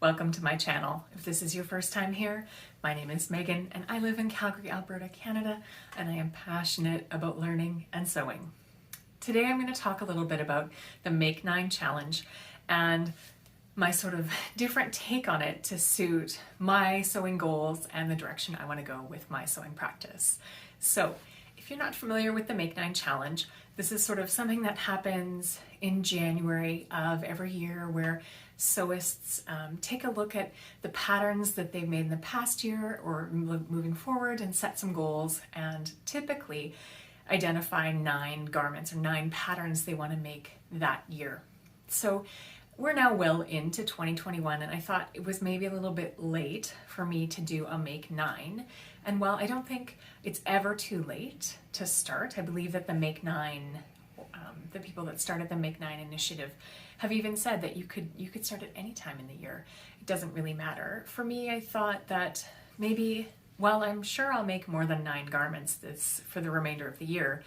Welcome to my channel. If this is your first time here, my name is Megan and I live in Calgary, Alberta, Canada, and I am passionate about learning and sewing. Today I'm going to talk a little bit about the Make 9 challenge and my sort of different take on it to suit my sewing goals and the direction I want to go with my sewing practice. So if you're not familiar with the Make 9 challenge, this is sort of something that happens in January of every year where sewists take a look at the patterns that they've made in the past year or moving forward and set some goals and typically identify 9 garments or 9 patterns they want to make that year. So we're now well into 2021 and I thought it was maybe a little bit late for me to do a Make 9. And while I don't think it's ever too late to start, I believe that the Make 9, the people that started the Make 9 initiative have even said that you could start at any time in the year. It doesn't really matter. For me, I thought that maybe, well, I'm sure I'll make more than 9 garments for the remainder of the year.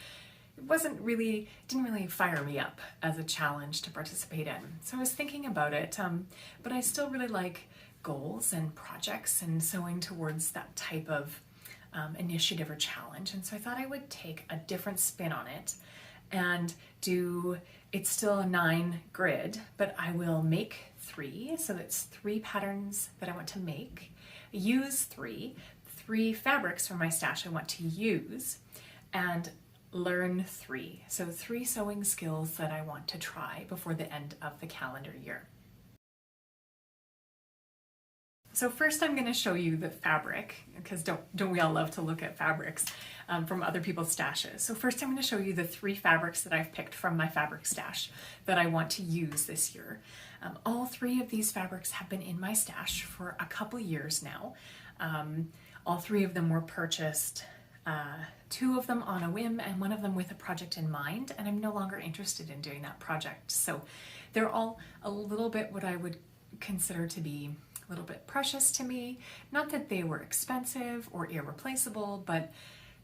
It didn't really fire me up as a challenge to participate in. So I was thinking about it, but I still really like goals and projects and sewing towards that type of initiative or challenge. And so I thought I would take a different spin on it and it's still a 9 grid, but I will make 3. So it's 3 patterns that I want to make, use 3 fabrics from my stash I want to use, and learn 3. So 3 sewing skills that I want to try before the end of the calendar year. So first I'm going to show you the fabric, because don't we all love to look at fabrics from other people's stashes. So first I'm going to show you the 3 fabrics that I've picked from my fabric stash that I want to use this year. All 3 of these fabrics have been in my stash for a couple years now. All 3 of them were purchased, 2 of them on a whim and 1 of them with a project in mind, and I'm no longer interested in doing that project. So they're all a little bit what I would consider to be a little bit precious to me. Not that they were expensive or irreplaceable, but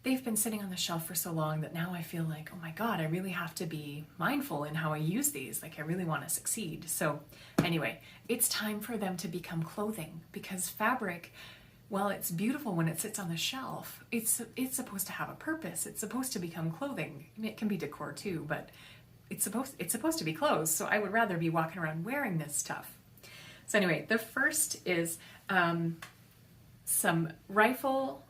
they've been sitting on the shelf for so long that now I feel like, oh my God, I really have to be mindful in how I use these. Like I really want to succeed. So anyway, it's time for them to become clothing, because fabric, while it's beautiful when it sits on the shelf, it's supposed to have a purpose. It's supposed to become clothing. I mean, it can be decor too, but it's supposed to be clothes. So I would rather be walking around wearing this stuff. So anyway, the first is some Rifle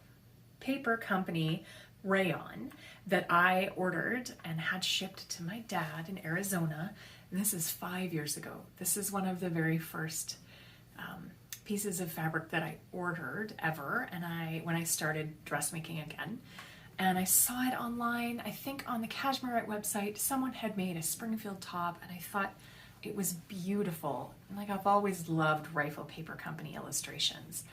Paper Company rayon that I ordered and had shipped to my dad in Arizona. And this is 5 years ago. This is one of the very first pieces of fabric that I ordered ever, and when I started dressmaking again. And I saw it online, I think on the Cashmere website, someone had made a Springfield top, and I thought it was beautiful. Like I've always loved Rifle Paper Company illustrations,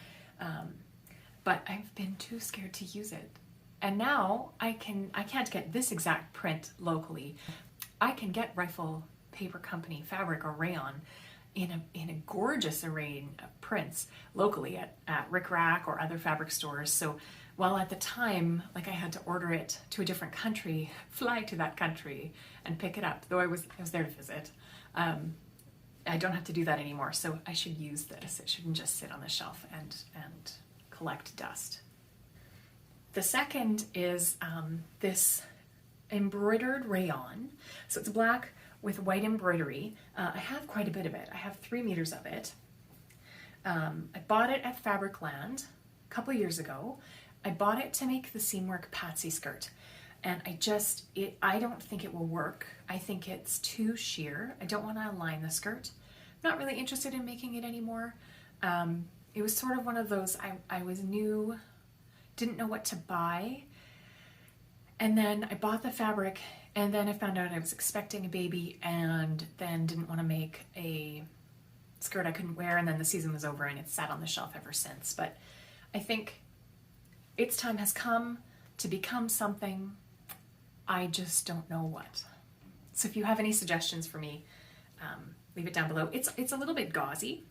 but I've been too scared to use it. And now I can't get this exact print locally. I can get Rifle Paper Company fabric or rayon in a gorgeous array of prints locally at Rick Rack or other fabric stores. So while at the time, like I had to order it to a different country, fly to that country and pick it up, though I was there to visit, I don't have to do that anymore. So I should use this. It shouldn't just sit on the shelf and collect dust. The second is this embroidered rayon. So it's black with white embroidery. I have quite a bit of it. I have 3 meters of it. I bought it at Fabricland a couple years ago. I bought it to make the Seamwork Patsy skirt, and I don't think it will work. I think it's too sheer. I don't want to align the skirt. I'm not really interested in making it anymore. It was sort of one of those, I was new, didn't know what to buy, and then I bought the fabric, and then I found out I was expecting a baby and then didn't want to make a skirt I couldn't wear, and then the season was over and it's sat on the shelf ever since. But I think its time has come to become something. I just don't know what. So if you have any suggestions for me, leave it down below. It's a little bit gauzy.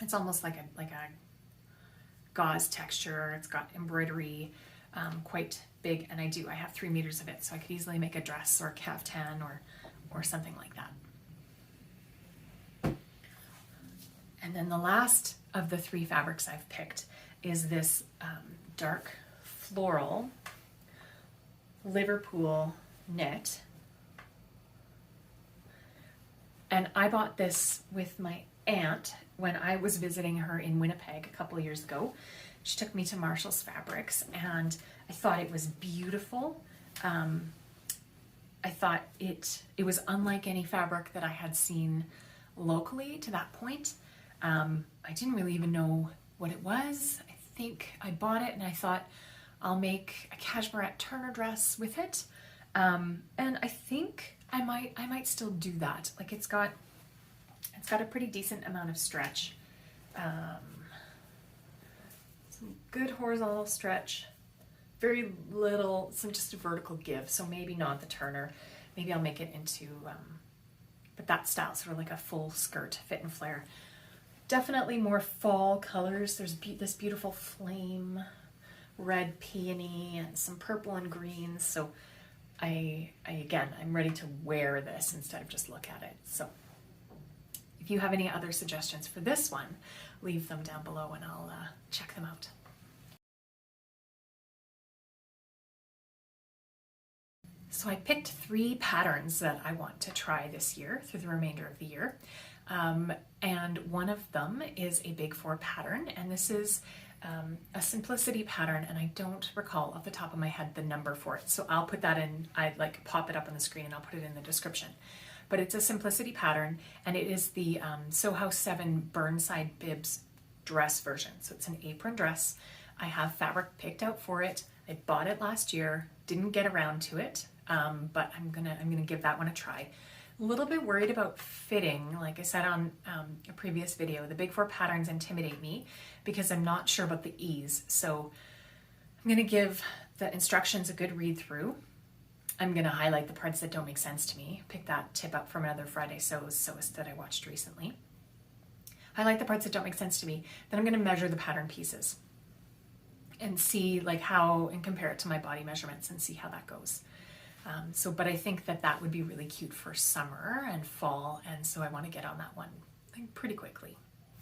It's almost like a gauze texture. It's got embroidery, quite big, and I have 3 meters of it, so I could easily make a dress or a caftan or something like that. And then the last of the 3 fabrics I've picked is this dark floral Liverpool knit. And I bought this with my aunt when I was visiting her in Winnipeg a couple of years ago. She took me to Marshall's Fabrics and I thought it was beautiful. I thought it was unlike any fabric that I had seen locally to that point. I didn't really even know what it was. I think I bought it and I thought I'll make a cashmerette Turner dress with it. And I think I might still do that. Like it's got a pretty decent amount of stretch. Some good horizontal stretch, very little, just a vertical give. So maybe not the Turner. Maybe I'll make it into, but that style, sort of like a full skirt fit and flare. Definitely more fall colors. There's this beautiful flame red peony and some purple and greens. So I'm ready to wear this instead of just look at it. So if you have any other suggestions for this one, leave them down below and I'll check them out. So I picked 3 patterns that I want to try this year through the remainder of the year. And one of them is a Big 4 pattern, and this is a simplicity pattern, and I don't recall off the top of my head the number for it. So I'll put that in, I'd like pop it up on the screen and I'll put it in the description. But it's a simplicity pattern, and it is the Sew House 7 Burnside Bibs dress version. So it's an apron dress. I have fabric picked out for it. I bought it last year, didn't get around to it, but I'm gonna give that one a try. A little bit worried about fitting. Like I said on a previous video, the Big 4 patterns intimidate me because I'm not sure about the ease. So I'm gonna give the instructions a good read through. I'm gonna highlight the parts that don't make sense to me. Pick that tip up from another Friday Sewist that I watched recently. Highlight the parts that don't make sense to me. Then I'm gonna measure the pattern pieces and see like how, and compare it to my body measurements and see how that goes. But I think that would be really cute for summer and fall, and so I want to get on that one pretty quickly.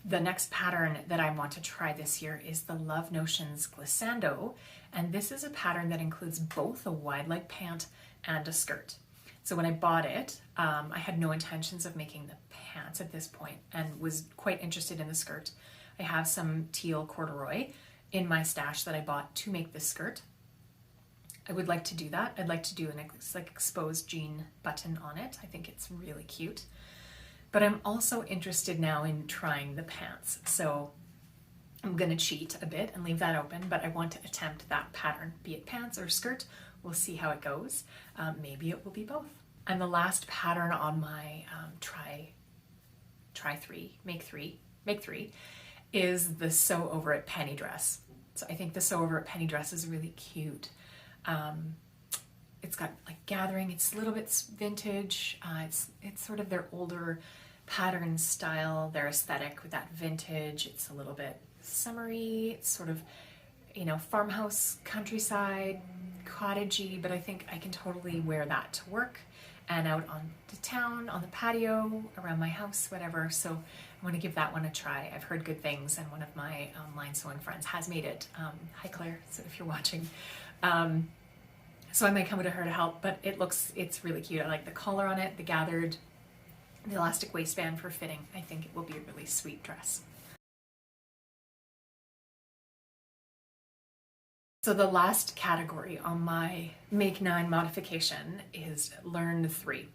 The next pattern that I want to try this year is the Love Notions Glissando, and this is a pattern that includes both a wide leg pant and a skirt. So when I bought it, I had no intentions of making the pants at this point and was quite interested in the skirt. I have some teal corduroy in my stash that I bought to make this skirt. I would like to do that. I'd like to do an exposed jean button on it. I think it's really cute. But I'm also interested now in trying the pants. So I'm gonna cheat a bit and leave that open, but I want to attempt that pattern, be it pants or skirt. We'll see how it goes. Maybe it will be both. And the last pattern on my make three is the Sew Over It penny dress. So I think the Sew Over It penny dress is really cute. It's got like gathering, it's a little bit vintage, it's sort of their older pattern style, their aesthetic with that vintage. It's a little bit summery, it's sort of, you know, farmhouse, countryside, cottagey, but I think I can totally wear that to work and out on the town, on the patio, around my house, whatever. So I want to give that one a try. I've heard good things, and one of my online sewing friends has made it. Hi Claire, so if you're watching. So I might come to her to help, but it's really cute. I like the collar on it, the gathered, the elastic waistband for fitting. I think it will be a really sweet dress. So the last category on my Make 9 modification is Learn 3.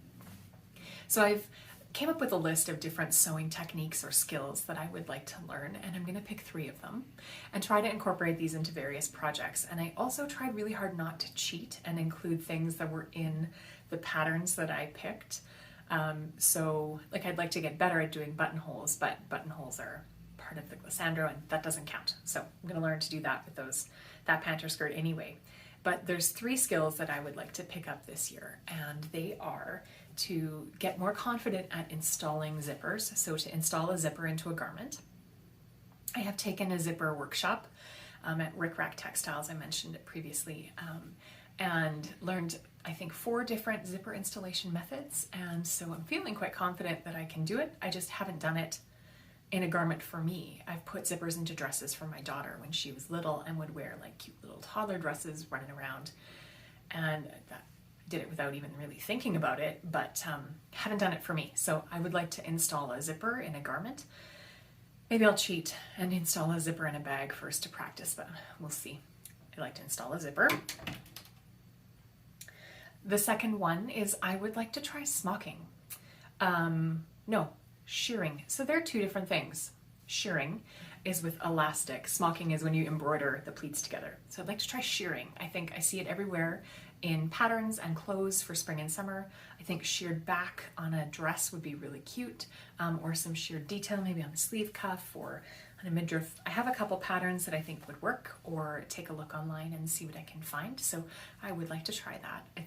So I've came up with a list of different sewing techniques or skills that I would like to learn, and I'm going to pick 3 of them and try to incorporate these into various projects. And I also tried really hard not to cheat and include things that were in the patterns that I picked. So like I'd like to get better at doing buttonholes, but buttonholes are part of the Glissando and that doesn't count. So I'm going to learn to do that with that pant or skirt anyway. But there's 3 skills that I would like to pick up this year, and they are to get more confident at installing zippers. So to install a zipper into a garment. I have taken a zipper workshop at Rick Rack Textiles, I mentioned it previously, and learned I think 4 different zipper installation methods, and so I'm feeling quite confident that I can do it. I just haven't done it in a garment for me. I've put zippers into dresses for my daughter when she was little and would wear like cute little toddler dresses running around. And that did it without even really thinking about it, but haven't done it for me. So I would like to install a zipper in a garment. Maybe I'll cheat and install a zipper in a bag first to practice, but we'll see. I'd like to install a zipper. The second one is I would like to try smocking. No, shearing. So they're two different things. Shearing is with elastic. Smocking is when you embroider the pleats together. So I'd like to try shearing. I think I see it everywhere in patterns and clothes for spring and summer. I think sheared back on a dress would be really cute, or some sheared detail maybe on the sleeve cuff or on a midriff. I have a couple patterns that I think would work, or take a look online and see what I can find. So I would like to try that. I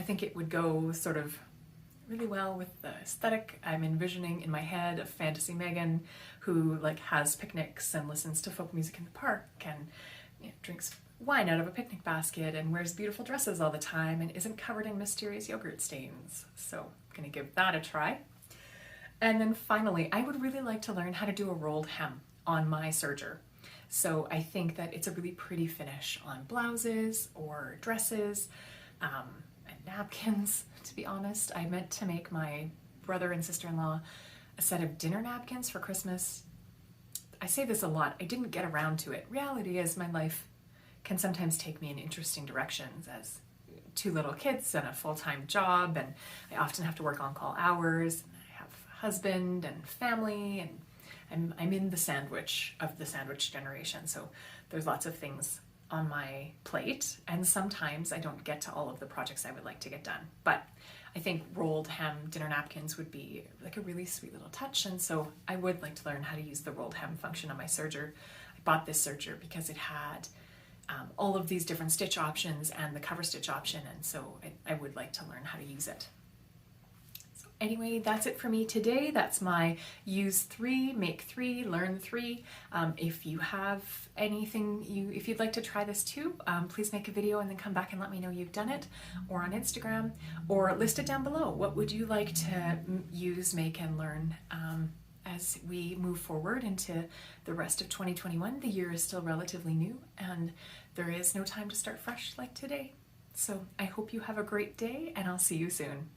think it would go sort of really well with the aesthetic I'm envisioning in my head of Fantasy Megan, who like has picnics and listens to folk music in the park and drinks wine out of a picnic basket and wears beautiful dresses all the time and isn't covered in mysterious yogurt stains. So I'm gonna give that a try. And then finally, I would really like to learn how to do a rolled hem on my serger. So I think that it's a really pretty finish on blouses or dresses, and napkins, to be honest. I meant to make my brother and sister-in-law a set of dinner napkins for Christmas. I say this a lot, I didn't get around to it. Reality is my life can sometimes take me in interesting directions as two little kids and a full-time job, and I often have to work on-call hours, and I have a husband and family, and I'm in the sandwich of the sandwich generation, so there's lots of things on my plate, and sometimes I don't get to all of the projects I would like to get done. But I think rolled hem dinner napkins would be like a really sweet little touch, and so I would like to learn how to use the rolled hem function on my serger. I bought this serger because it had all of these different stitch options and the cover stitch option, and so I would like to learn how to use it. So anyway, that's it for me today. That's my use 3, make 3, learn 3. If you have anything, if you'd like to try this too, please make a video and then come back and let me know you've done it, or on Instagram, or list it down below. What would you like to use, make, and learn as we move forward into the rest of 2021. The year is still relatively new, and there is no time to start fresh like today. So I hope you have a great day, and I'll see you soon.